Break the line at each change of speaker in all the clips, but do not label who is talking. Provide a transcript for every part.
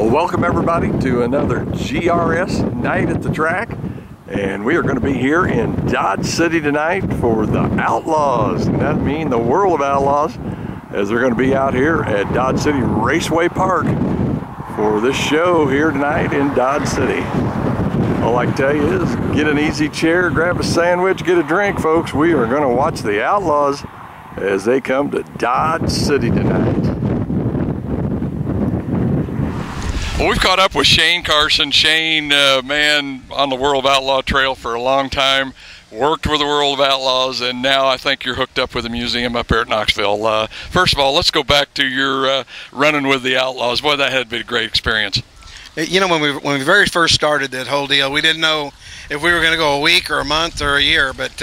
Well, welcome everybody to another GRS night at the track, and we are going to be here in Dodge City tonight for the Outlaws, and that means the World of Outlaws, as they're going to be out here at Dodge City Raceway Park for this show here tonight in Dodge City. All I can tell you is get an easy chair, grab a sandwich, get a drink, folks. We are going to watch the Outlaws as they come to Dodge City tonight. Well, we've caught up with Shane Carson. Shane, man, on the World of Outlaw Trail for a long time, worked with the World of Outlaws, and now I think you're hooked up with the museum up here at Knoxville. First of all, let's go back to your running with the Outlaws. Boy, that had to be a great experience.
You know, when we very first started that whole deal, we didn't know if we were going to go a week or a month or a year, but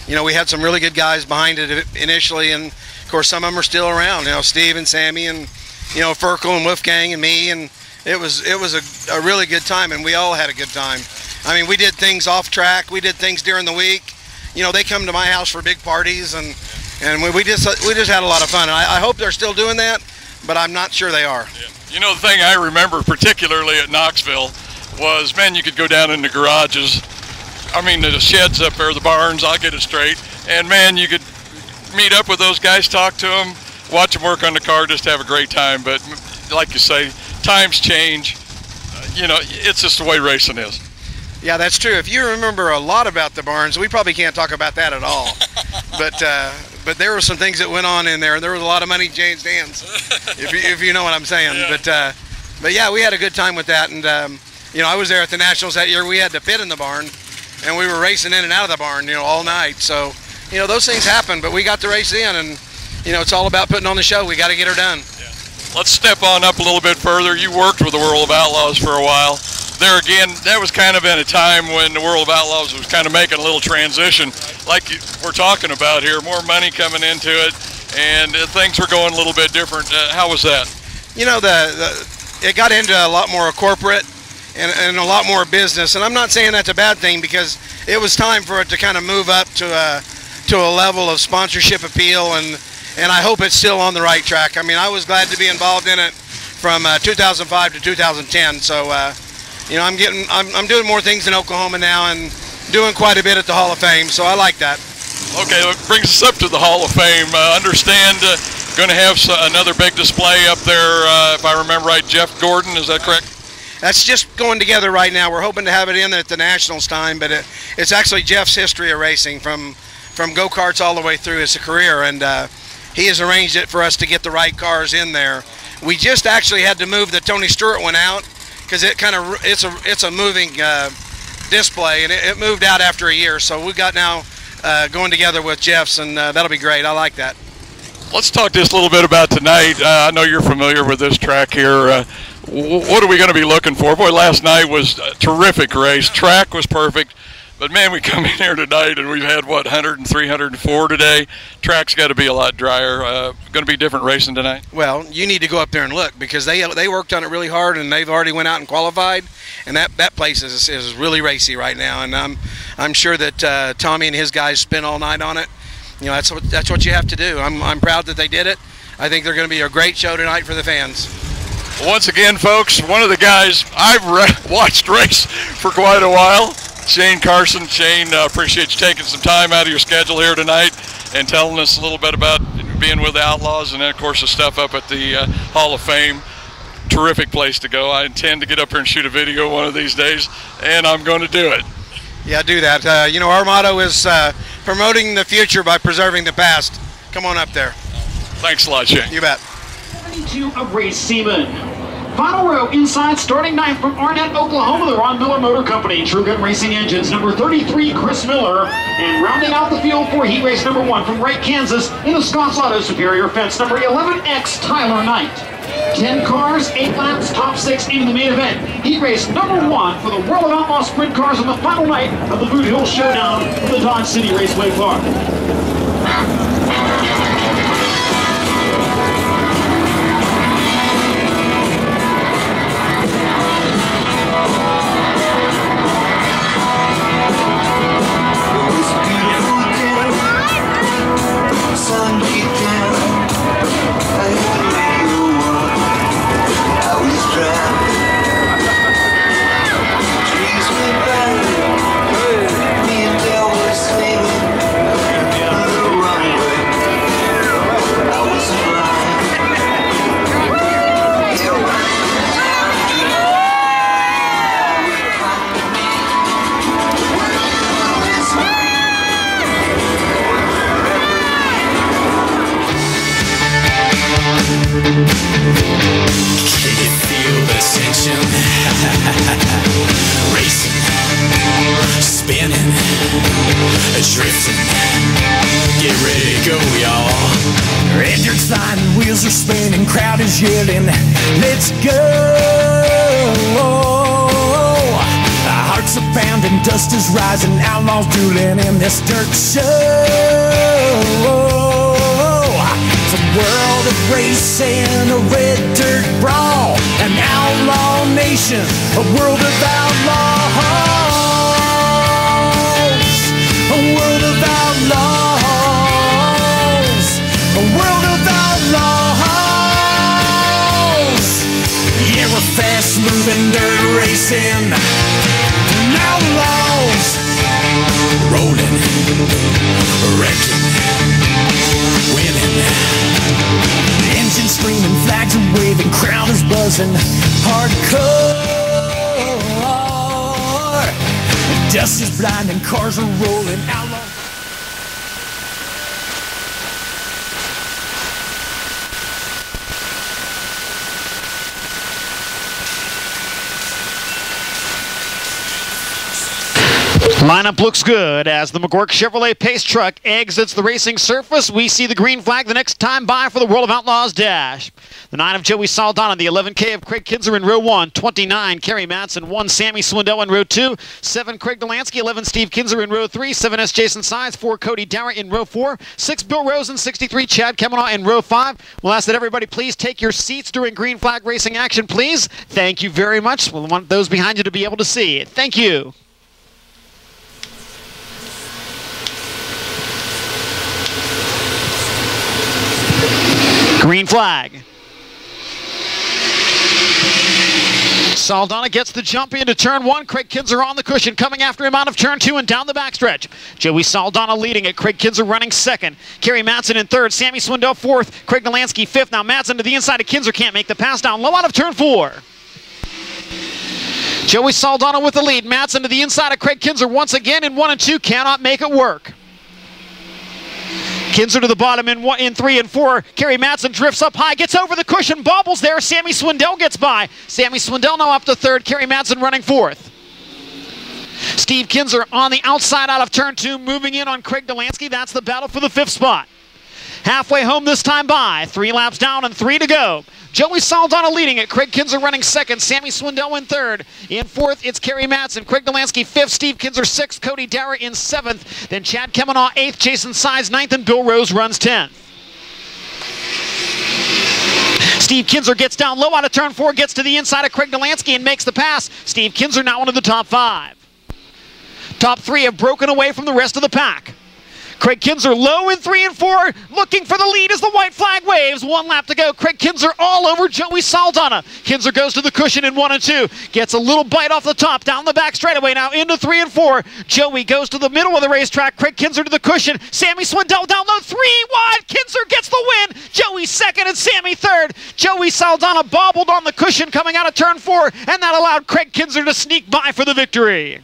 you know, we had some really good guys behind it initially, and of course some of them are still around. You know, Steve and Sammy and, you know, Ferkel and Wolfgang and me, and it was a really good time, and we all had a good time. I mean, we did things off track, we did things during the week. You know, they come to my house for big parties, and we just had a lot of fun. And I hope they're still doing that, but I'm not sure they are.
Yeah. You know, the thing I remember particularly at Knoxville was, man, you could go down in the garages, I mean the sheds up there, the barns, I'll get it straight, and man, you could meet up with those guys, talk to them, watch them work on the car, just have a great time. But like you say, times change. You know, it's just the way racing is.
Yeah, that's true. If you remember a lot about the barns, we probably can't talk about that at all. But there were some things that went on in there, and there was a lot of money changed hands, if you know what I'm saying. Yeah. But yeah, we had a good time with that. And you know, I was there at the Nationals that year. We had to pit in the barn, and we were racing in and out of the barn, you know, all night. So, you know, those things happen, but we got the race in, and you know, it's all about putting on the show. We got to get her done.
Yeah. Let's step on up a little bit further. You worked with the World of Outlaws for a while. There again, that was kind of in a time when the World of Outlaws was kind of making a little transition, like we're talking about here, more money coming into it, and things were going a little bit different. How was that?
You know, it got into a lot more corporate and a lot more business, and I'm not saying that's a bad thing, because it was time for it to kind of move up to a level of sponsorship appeal, and I hope it's still on the right track. I mean, I was glad to be involved in it from 2005 to 2010, so you know, I'm doing more things in Oklahoma now and doing quite a bit at the Hall of Fame, so I like that.
Okay, that brings us up to the Hall of Fame. Understand going to have another big display up there, if I remember right, Jeff Gordon, is that correct?
That's just going together right now. We're hoping to have it in at the Nationals time, but it's actually Jeff's history of racing from go-karts all the way through his career, and he has arranged it for us to get the right cars in there. We just actually had to move the Tony Stewart one out, because it's a moving display, and it moved out after a year. So we've got now going together with Jeff's, and that'll be great. I like that.
Let's talk just a little bit about tonight. I know you're familiar with this track here. What are we going to be looking for? Boy, last night was a terrific race. Track was perfect. But, man, we come in here tonight, and we've had, what, 103, 104 today. Track's got to be a lot drier. Going to be different racing tonight? Well,
you need to go up there and look, because they worked on it really hard, and they've already went out and qualified, and that place is really racy right now. And I'm sure that Tommy and his guys spent all night on it. You know, that's what you have to do. I'm proud that they did it. I think they're going to be a great show tonight for the fans.
Once again, folks, one of the guys I've watched race for quite a while, Shane Carson. Shane, appreciate you taking some time out of your schedule here tonight and telling us a little bit about being with the Outlaws, and then, of course, the stuff up at the Hall of Fame. Terrific place to go. I intend to get up here and shoot a video one of these days, and I'm going to do it.
Yeah, do that. You know, our motto is promoting the future by preserving the past. Come on up there.
Thanks a lot, Shane.
You bet.
22 of Race Seaman. Final row inside, starting ninth from Arnett, Oklahoma, the Ron Miller Motor Company. True Gun Racing Engines, number 33, Chris Miller. And rounding out the field for heat race number 1 from Wright, Kansas, in the Scott's Auto Superior Fence, number 11X, Tyler Knight. 10 cars, 8 laps, top 6 in the main event. Heat race number 1 for the World of Outlaw Sprint Cars on the final night of the Boot Hill Showdown at the Dodge City Raceway Park.
I was driving Can you feel the tension? Racing, spinning, drifting. Get ready to go, y'all. Engines flying, wheels are spinning, crowd is yelling, let's go. Our hearts are pounding, dust is rising, outlaws dueling in this dirt show. It's a world of racing, a red dirt brawl, an outlaw nation, a world of outlaws, a world of outlaws, a world of outlaws. Yeah, we're fast moving, dirt racing, outlaws, rolling, wrecking, winning. Engine screaming, flags are waving, crowd is buzzing, hardcore. Dust is blinding, cars are rolling, outlaws.
Lineup looks good as the McGurk Chevrolet Pace truck exits the racing surface. We see the green flag the next time by for the World of Outlaws Dash. The 9 of Joey Saldana, the 11K of Craig Kinser in row 1, 29 Kerry Matson, 1 Sammy Swindell in row 2, 7 Craig Delansky, 11 Steve Kinser in row 3, 7S Jason Sides, 4 Cody Dara in row 4, 6 Bill Rosen, 63 Chad Kemanaugh in row 5. We'll ask that everybody please take your seats during green flag racing action, please. Thank you very much. We'll want those behind you to be able to see. Thank you. Green flag. Saldana gets the jump into turn 1. Craig Kinser on the cushion, coming after him out of turn 2 and down the backstretch. Joey Saldana leading it. Craig Kinser running second. Kerry Matson in third. Sammy Swindell fourth. Craig Delansky fifth. Now Matson to the inside of Kinser. Can't make the pass down low out of turn 4. Joey Saldana with the lead. Matson to the inside of Craig Kinser once again in 1 and 2. Cannot make it work. Kinser to the bottom in 3 and 4. Kerry Matson drifts up high, gets over the cushion, bobbles there. Sammy Swindell gets by. Sammy Swindell now up to third. Kerry Matson running fourth. Steve Kinser on the outside out of turn 2, moving in on Craig Delansky. That's the battle for the 5th spot. Halfway home this time by. 3 laps down and 3 to go. Joey Saldana leading it. Craig Kinser running second. Sammy Swindell in third. In fourth, it's Kerry Matson. Craig Delansky fifth. Steve Kinser sixth. Cody Dara in seventh. Then Chad Kemanaugh eighth. Jason Sides ninth. And Bill Rose runs 10th. Steve Kinser gets down low out of turn 4. Gets to the inside of Craig Delansky and makes the pass. Steve Kinser now into the top 5. Top 3 have broken away from the rest of the pack. Craig Kinser low in 3 and 4, looking for the lead as the white flag waves. 1 lap to go. Craig Kinser all over Joey Saldana. Kinser goes to the cushion in 1 and 2. Gets a little bite off the top, down the back straightaway now into 3 and 4. Joey goes to the middle of the racetrack. Craig Kinser to the cushion. Sammy Swindell down low, 3 wide. Kinser gets the win. Joey second and Sammy third. Joey Saldana bobbled on the cushion coming out of turn 4, and that allowed Craig Kinser to sneak by for the victory.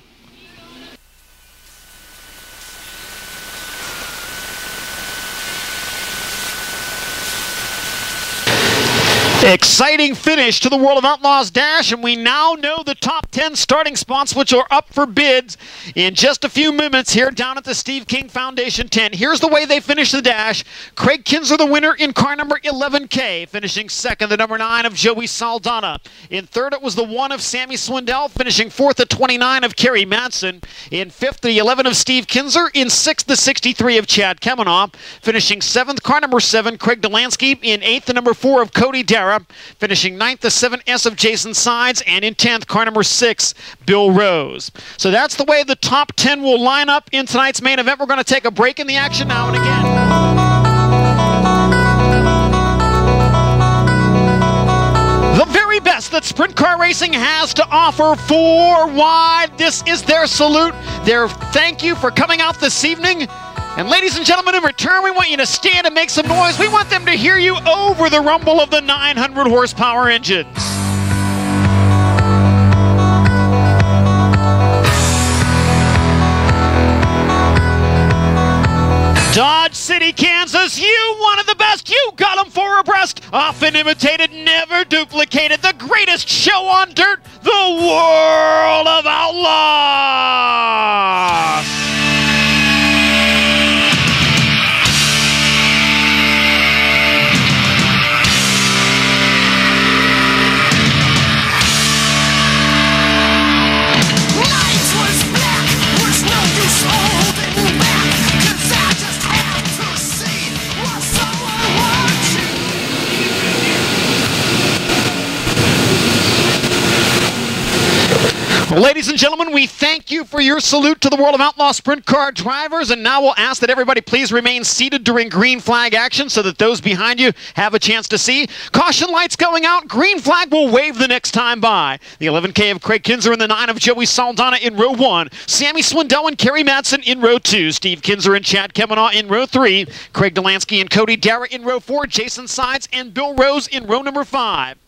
Exciting finish to the World of Outlaws Dash, and we now know the top 10 starting spots, which are up for bids in just a few minutes here down at the Steve King Foundation tent. Here's the way they finish the dash. Craig Kinser, the winner in car number 11K, finishing second, the number 9 of Joey Saldana. In third, it was the 1 of Sammy Swindell, finishing fourth, the 29 of Kerry Matson. In fifth, the 11 of Steve Kinser. In sixth, the 63 of Chad Kemanaugh. Finishing seventh, car number 7, Craig Delansky. In eighth, the number 4 of Cody Dara. Finishing 9th, the 7S of Jason Sides, and in 10th, car number 6, Bill Rose. So that's the way the top 10 will line up in tonight's main event. We're going to take a break in the action now and again. The very best that sprint car racing has to offer. 4 wide. This is their salute, their thank you for coming out this evening. And ladies and gentlemen, in return, we want you to stand and make some noise. We want them to hear you over the rumble of the 900 horsepower engines. Dodge City, Kansas, you wanted the best. You got them 4 abreast. Often imitated, never never duplicated, the greatest show on dirt, the World of Outlaws! Well, ladies and gentlemen, we thank you for your salute to the World of Outlaw Sprint Car drivers, and now we'll ask that everybody please remain seated during green flag action so that those behind you have a chance to see. Caution lights going out. Green flag will wave the next time by. The 11K of Craig Kinser and the 9 of Joey Saldana in row 1. Sammy Swindell and Kerry Madsen in row 2. Steve Kinser and Chad Kemmenaugh in row 3. Craig Delansky and Cody Dara in row 4. Jason Sides and Bill Rose in row number 5.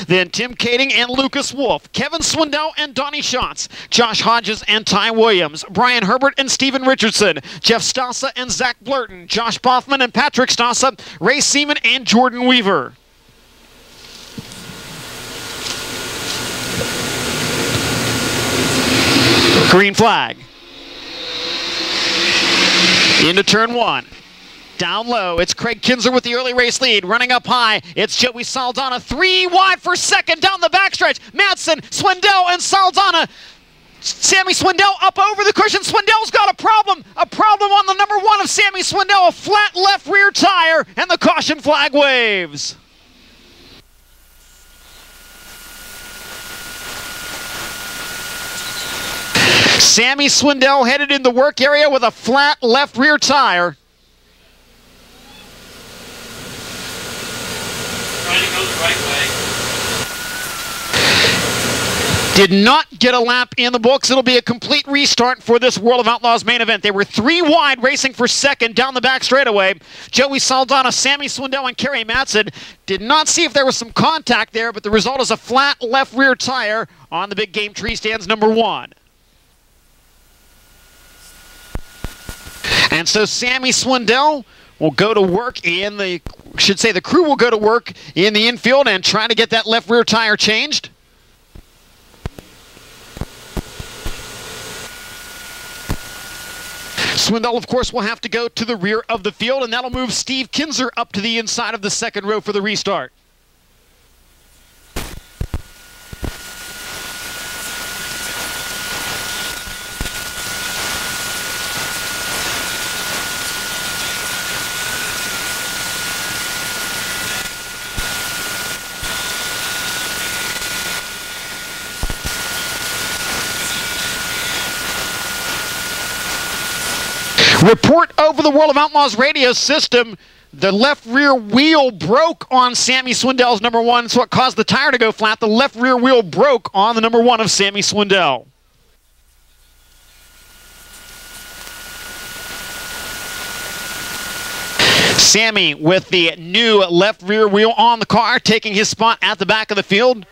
Then Tim Kading and Lucas Wolf, Kevin Swindell and Donnie Schatz, Josh Hodges and Ty Williams, Brian Herbert and Stephen Richardson, Jeff Stassa and Zach Blurton, Josh Boffman and Patrick Stassa, Ray Seaman and Jordan Weaver. Green flag. Into turn 1. Down low, it's Craig Kinser with the early race lead. Running up high, it's Joey Saldana. 3 wide for second down the backstretch. Madsen, Swindell, and Saldana. Sammy Swindell up over the cushion. Swindell's got a problem. A problem on the number 1 of Sammy Swindell. A flat left rear tire, and the caution flag waves. Sammy Swindell headed in the work area with a flat left rear tire.
Right way.
Did not get a lap in the books. It'll be a complete restart for this World of Outlaws main event. They were 3 wide racing for second down the back straightaway. Joey Saldana, Sammy Swindell, and Kerry Madsen did not see if there was some contact there, but the result is a flat left rear tire on the big game tree stands number 1. And so Sammy Swindell will go to work in the, the crew will go to work in the infield and try to get that left rear tire changed. Swindell, of course, will have to go to the rear of the field, and that'll move Steve Kinser up to the inside of the second row for the restart. Report over the World of Outlaws radio system. The left rear wheel broke on Sammy Swindell's number 1, so it caused the tire to go flat. The left rear wheel broke on the number 1 of Sammy Swindell. Sammy with the new left rear wheel on the car, taking his spot at the back of the field.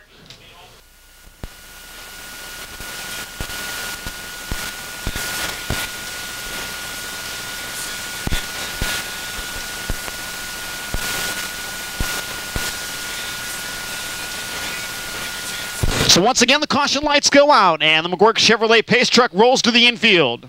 So once again, the caution lights go out, and the McGuirk Chevrolet Pace truck rolls to the infield.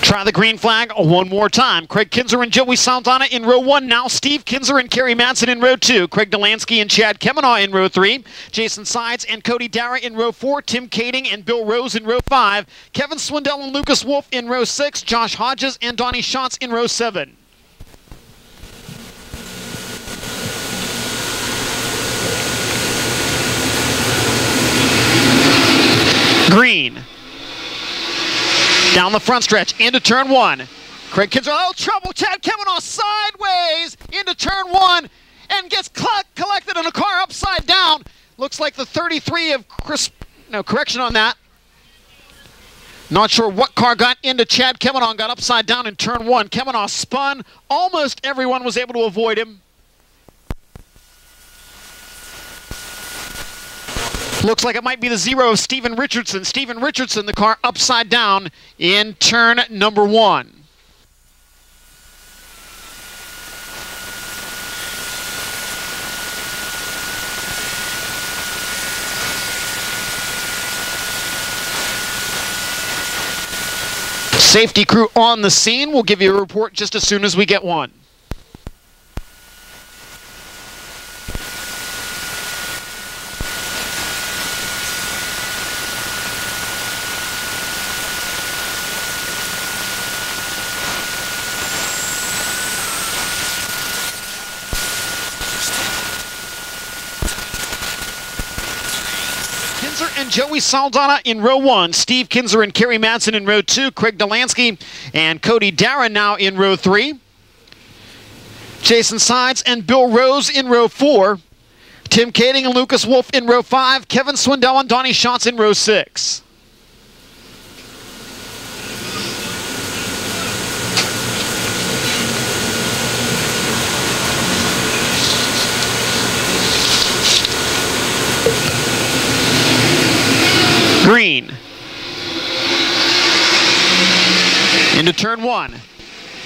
Try the green flag one more time. Craig Kinser and Joey Saldana in row 1. Now Steve Kinser and Kerry Madsen in row 2. Craig Delansky and Chad Kemmenaugh in row 3. Jason Sides and Cody Dara in row 4. Tim Kading and Bill Rose in row 5. Kevin Swindell and Lucas Wolf in row 6. Josh Hodges and Donnie Schatz in row 7. Green. Down the front stretch, into turn 1. Craig Kinser, oh, trouble. Chad Kemmenaugh sideways into turn 1 and gets collected in a car upside down. Looks like the 33 of Chris, no, correction on that. Not sure what car got into Chad Kemmenaugh and got upside down in turn 1. Kemmenaugh spun. Almost everyone was able to avoid him. Looks like it might be the 0 of Stephen Richardson. Stephen Richardson, the car upside down in turn number 1. Safety crew on the scene. We'll give you a report just as soon as we get one. Kinser and Joey Saldana in row 1. Steve Kinser and Kerry Madsen in row 2. Craig Delansky and Cody Darrah now in row 3. Jason Sides and Bill Rose in row 4. Tim Kading and Lucas Wolf in row 5. Kevin Swindell and Donnie Schatz in row 6. Green. Into turn 1.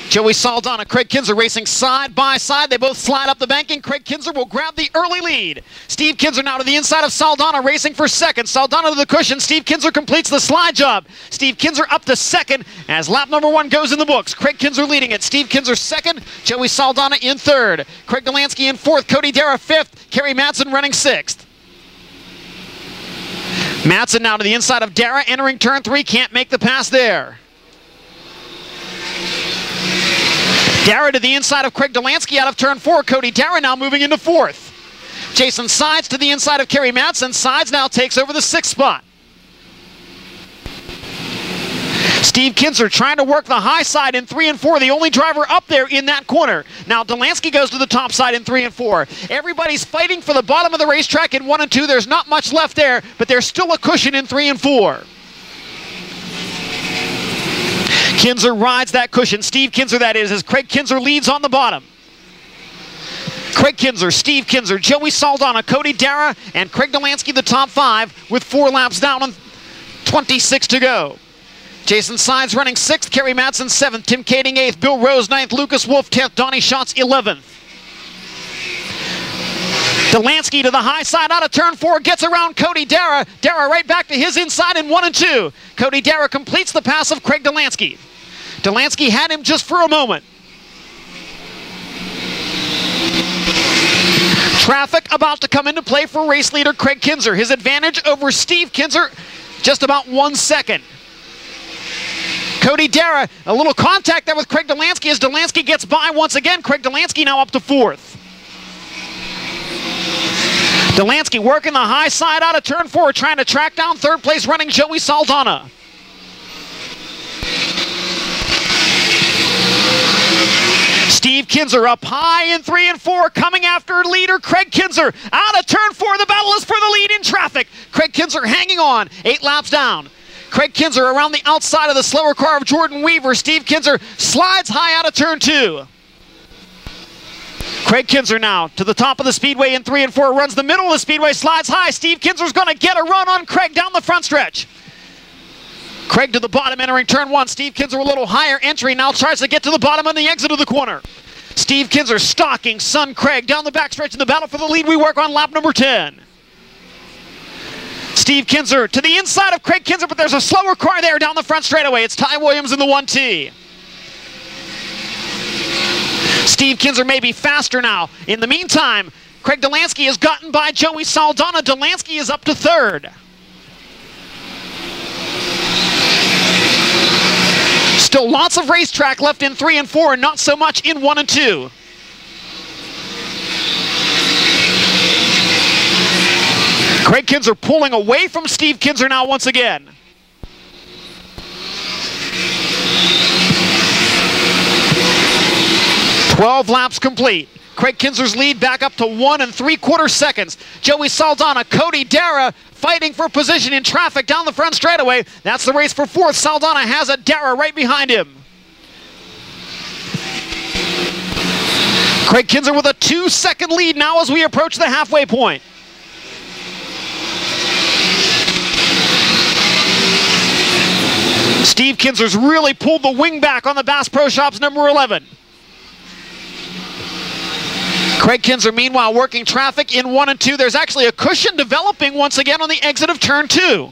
Joey Saldana, Craig Kinser racing side by side. They both slide up the banking. Craig Kinser will grab the early lead. Steve Kinser now to the inside of Saldana, racing for second. Saldana to the cushion. Steve Kinser completes the slide job. Steve Kinser up to second as lap number 1 goes in the books. Craig Kinser leading it. Steve Kinser second. Joey Saldana in third. Craig Delansky in fourth. Cody Darrah fifth. Kerry Madsen running sixth. Madsen now to the inside of Darrah, entering turn 3, can't make the pass there. Darrah to the inside of Craig Delansky out of turn 4. Cody Darrah now moving into 4th. Jason Sides to the inside of Kerry Madsen. Sides now takes over the 6th spot. Steve Kinser trying to work the high side in 3 and 4, the only driver up there in that corner. Now Delansky goes to the top side in 3 and 4. Everybody's fighting for the bottom of the racetrack in 1 and 2. There's not much left there, but there's still a cushion in 3 and 4. Kinser rides that cushion. Steve Kinser, that is, as Craig Kinser leads on the bottom. Craig Kinser, Steve Kinser, Joey Saldana, Cody Darrah, and Craig Delansky the top 5 with 4 laps down and 26 to go. Jason Sides running 6th, Kerry Madsen 7th, Tim Kading 8th, Bill Rose 9th, Lucas Wolf 10th, Donnie Schatz 11th. Delansky to the high side out of turn 4, gets around Cody Darrah. Darrah right back to his inside in 1 and 2. Cody Darrah completes the pass of Craig Delansky. Delansky had him just for a moment. Traffic about to come into play for race leader Craig Kinser. His advantage over Steve Kinser, just about 1 second. Cody Darrah, a little contact there with Craig Delansky as Delansky gets by once again. Craig Delansky now up to 4th. Delansky working the high side out of turn 4, trying to track down 3rd place running Joey Saldana. Steve Kinser up high in 3 and 4, coming after leader Craig Kinser. Out of turn 4, the battle is for the lead in traffic. Craig Kinser hanging on, 8 laps down. Craig Kinser around the outside of the slower car of Jordan Weaver. Steve Kinser slides high out of turn 2. Craig Kinser now to the top of the speedway in 3 and 4, runs the middle of the speedway, slides high. Steve Kinser's going to get a run on Craig down the front stretch. Craig to the bottom entering turn 1. Steve Kinser a little higher entry, now tries to get to the bottom on the exit of the corner. Steve Kinser stalking son Craig down the backstretch in the battle for the lead. We work on lap number 10. Steve Kinser to the inside of Craig Kinser, but there's a slower car there down the front straightaway. It's Ty Williams in the 1T. Steve Kinser may be faster now. In the meantime, Craig Delansky has gotten by Joey Saldana. Delansky is up to 3rd. Still lots of racetrack left in 3 and 4, and not so much in 1 and 2. Craig Kinser pulling away from Steve Kinser now once again. "12 laps complete. Craig Kinser's lead back up to 1 3/4 seconds. Joey Saldana, Cody Darrah fighting for position in traffic down the front straightaway. That's the race for 4th. Saldana has a Darrah right behind him. Craig Kinser with a 2-second lead now as we approach the halfway point. Steve Kinser's really pulled the wing back on the Bass Pro Shops number 11. Craig Kinser, meanwhile, working traffic in 1 and 2. There's actually a cushion developing once again on the exit of turn 2.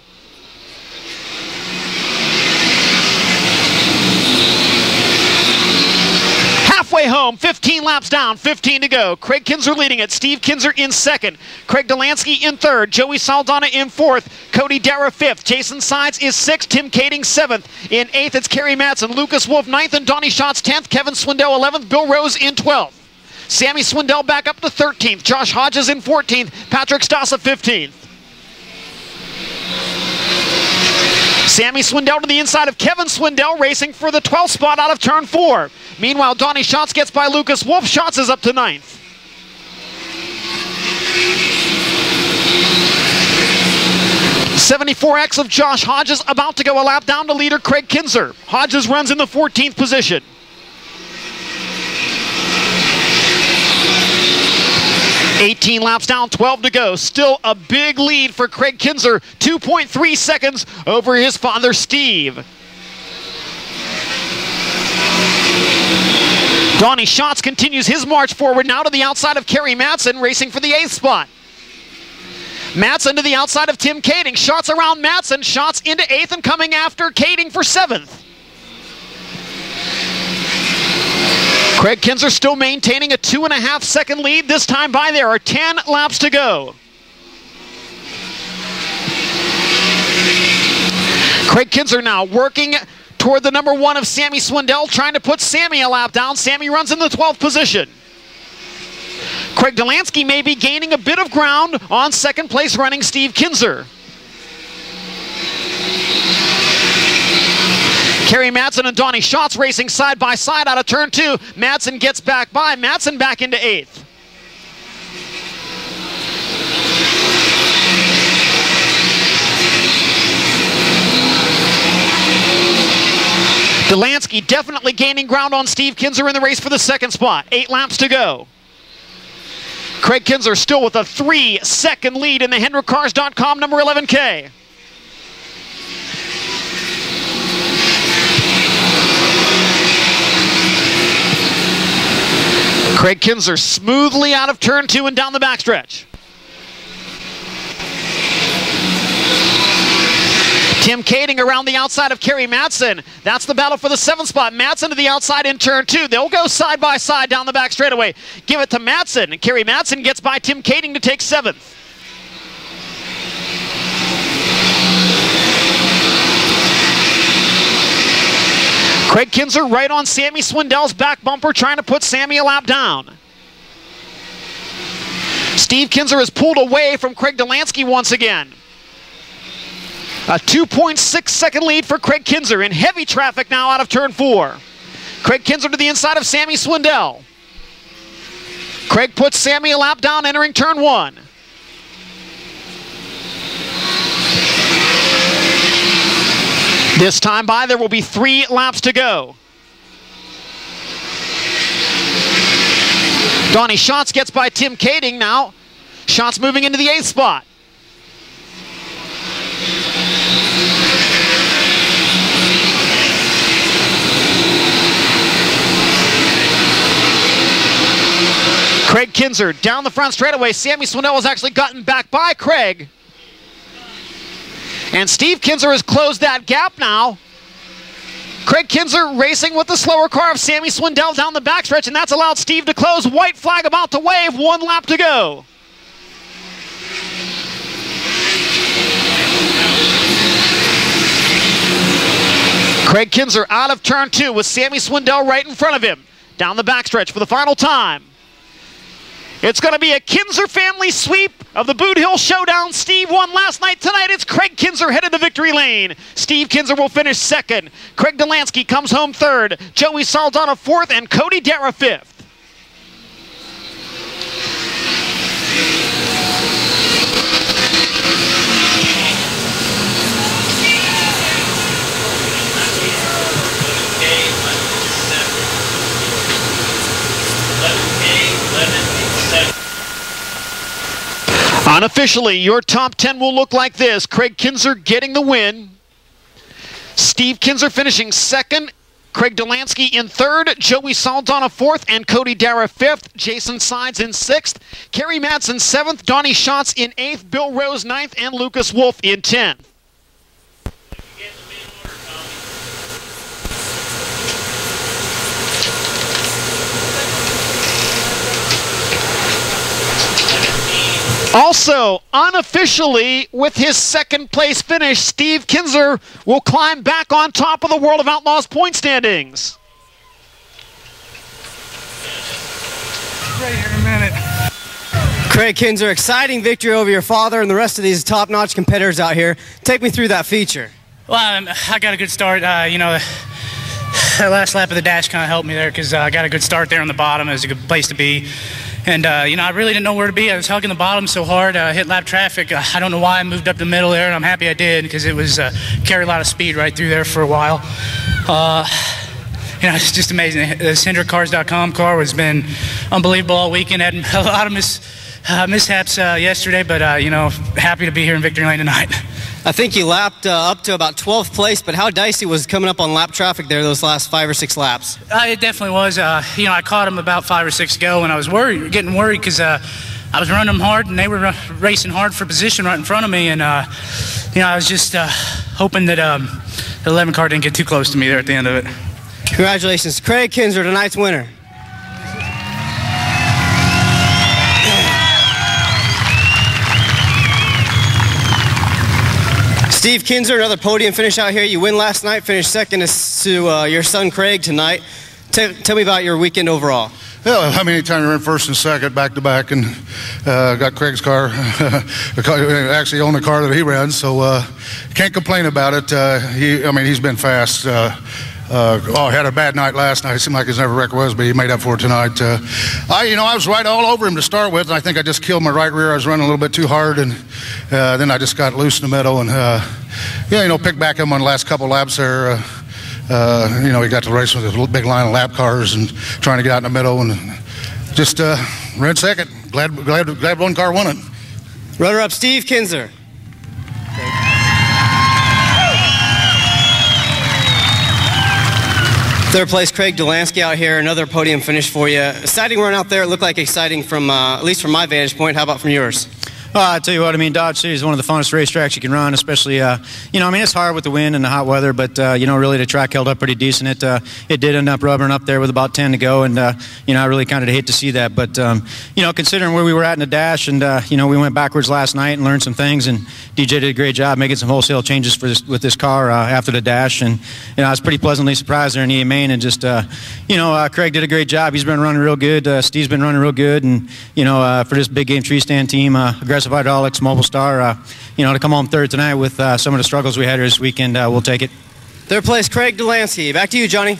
halfway home, 15 laps down, 15 to go. Craig Kinser leading it. Steve Kinser in second. Craig Delansky in third. Joey Saldana in fourth. Cody Dara fifth. Jason Sides is sixth. Tim Kading seventh. In eighth, it's Kerry Matson. Lucas Wolf ninth and Donnie Schatz 10th. Kevin Swindell 11th. Bill Rose in 12th. Sammy Swindell back up to 13th. Josh Hodges in 14th. Patrick Stassa 15th. Sammy Swindell to the inside of Kevin Swindell, racing for the 12th spot out of turn 4. Meanwhile, Donnie Schatz gets by Lucas Wolf. Schatz is up to 9th. .74X of Josh Hodges about to go a lap down to leader Craig Kinser. Hodges runs in the 14th position. .18 laps down, 12 to go. Still a big lead for Craig Kinser, 2.3 seconds over his father, Steve. Donnie Schatz continues his march forward now to the outside of Kerry Matson, racing for the 8th spot. Matson to the outside of Tim Kading. Schatz around Matson. Schatz into 8th and coming after Kading for 7th. Craig Kinser still maintaining a 2.5 second lead. This time by there are 10 laps to go. Craig Kinser now working toward the number 1 of Sammy Swindell, trying to put Sammy a lap down. Sammy runs in the 12th position. Craig Delansky may be gaining a bit of ground on second place running Steve Kinser. Kerry Matson and Donnie Schatz racing side by side out of turn 2. Matson gets back by. Matson back into 8th. Delansky definitely gaining ground on Steve Kinser in the race for the 2nd spot. 8 laps to go. Craig Kinser still with a 3-second lead in the HendrickCars.com number 11K. Craig Kinser smoothly out of turn 2 and down the backstretch. Tim Kading around the outside of Kerry Matson. That's the battle for the 7th spot. Matson to the outside in turn 2. They'll go side by side down the back straightaway. Give it to Matson. Kerry Matson gets by Tim Kading to take 7th. Craig Kinser right on Sammy Swindell's back bumper, trying to put Sammy a lap down. Steve Kinser has pulled away from Craig Delansky once again. A 2.6 second lead for Craig Kinser in heavy traffic now out of turn 4. Craig Kinser to the inside of Sammy Swindell. Craig puts Sammy a lap down entering turn 1. This time by, there will be 3 laps to go. Donnie Schatz gets by Tim Kading now. Schatz moving into the 8th spot. Craig Kinser down the front straightaway. Sammy Swindell has actually gotten back by Craig. And Steve Kinser has closed that gap now. Craig Kinser racing with the slower car of Sammy Swindell down the backstretch, and that's allowed Steve to close. White flag about to wave, 1 lap to go. Craig Kinser out of turn 2 with Sammy Swindell right in front of him. Down the backstretch for the final time. It's going to be a Kinser family sweep of the Boot Hill Showdown. Steve won last night. Tonight it's Craig Kinser headed to victory lane. Steve Kinser will finish 2nd. Craig Delansky comes home 3rd. Joey Saldana 4th and Cody Dara 5th. Unofficially, your top 10 will look like this. Craig Kinser getting the win. Steve Kinser finishing 2nd. Craig Delansky in 3rd. Joey Saldana 4th and Cody Dara 5th. Jason Sides in 6th. Kerry Matson 7th. Donnie Schatz in 8th. Bill Rose 9th. And Lucas Wolf in 10th. Also, unofficially, with his second place finish, Steve Kinser will climb back on top of the World of Outlaws point standings.
Right here in a minute.
Craig Kinser, exciting victory over your father and the rest of these top-notch competitors out here. Take me through that feature.
Well, I got a good start. You know, that last lap of the dash kind of helped me there because I got a good start there on the bottom. It was a good place to be. And, you know, I really didn't know where to be. I was hugging the bottom so hard, hit lap traffic. I don't know why I moved up the middle there, and I'm happy I did because it was carried a lot of speed right through there for a while. You know, it's just amazing. This HendrickCars.com car has been unbelievable all weekend. Had a lot of mishaps yesterday, but, you know, happy to be here in Victory Lane tonight.
I think you lapped up to about 12th place, but how dicey was coming up on lap traffic there those last 5 or 6 laps?
It definitely was. You know, I caught them about 5 or 6 ago, and I was getting worried because I was running them hard, and they were racing hard for position right in front of me, and, you know, I was just hoping that the 11 car didn't get too close to me there at the end of it.
Congratulations. Craig Kinser, tonight's winner. Steve Kinser, another podium finish out here. You win last night, finished second to your son Craig tonight. Tell me about your weekend overall.
Well, I mean, anytime you're in first and second back-to-back and got Craig's car, actually own the car that he ran, so can't complain about it. I mean, he's been fast. Had a bad night last night. It seemed like his never record was, but he made up for it tonight. I was right all over him to start with, and I think I just killed my right rear. I was running a little bit too hard, and then I just got loose in the middle, and picked back him on the last couple laps there. He got to race with a big line of lap cars and trying to get out in the middle, and just ran second. Glad one car won it.
Runner-up Steve Kinser. Third place, Craig Delansky out here, another podium finish for you. Exciting run out there. It looked like exciting from, at least from my vantage point. How about from yours?
I tell you what, I mean, Dodge City is one of the funnest racetracks you can run, especially, I mean, it's hard with the wind and the hot weather, but, really the track held up pretty decent. It did end up rubbering up there with about 10 to go, and, I really kind of hate to see that. But, considering where we were at in the dash, and, we went backwards last night and learned some things, and DJ did a great job making some wholesale changes with this car after the dash, and, I was pretty pleasantly surprised there in the main, and just, Craig did a great job. He's been running real good. Steve's been running real good, and, for this big game tree stand team, Aggressive Hydraulics, Mobile Star, to come home third tonight with some of the struggles we had here this weekend, we'll take it.
Third place, Craig Delansky. Back to you, Johnny.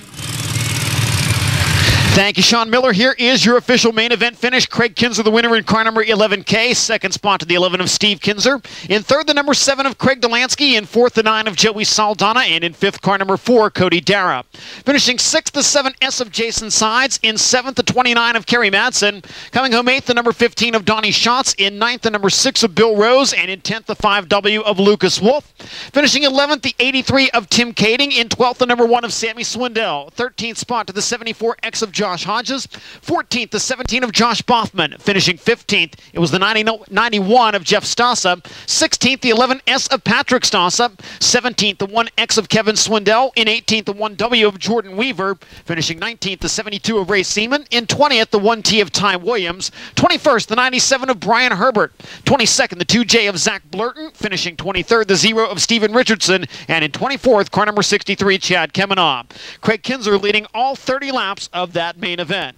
Thank you, Sean Miller. Here is your official main event finish. Craig Kinser, the winner in car number 11K. Second spot to the 11 of Steve Kinser. In third, the number 7 of Craig Delansky. In fourth, the 9 of Joey Saldana. And in fifth, car number 4, Cody Dara. Finishing sixth, the 7S of Jason Sides. In seventh, the 29 of Kerry Madsen. Coming home eighth, the number 15 of Donnie Schatz. In ninth, the number 6 of Bill Rose. And in 10th, the 5W of Lucas Wolf. Finishing 11th, the 83 of Tim Kading. In 12th, the number 1 of Sammy Swindell. 13th spot to the 74X of Josh Hodges. 14th, the 17 of Josh Boffman. Finishing 15th, it was the 91 of Jeff Stassa. 16th, the 11S of Patrick Stassa. 17th, the 1X of Kevin Swindell. In 18th, the 1W of Jordan Weaver. Finishing 19th, the 72 of Ray Seaman. In 20th, the 1T of Ty Williams. 21st, the 97 of Brian Herbert. 22nd, the 2J of Zach Blurton. Finishing 23rd, the 0 of Steven Richardson. And in 24th, car number 63, Chad Kemenaugh. Craig Kinser leading all 30 laps of that main event.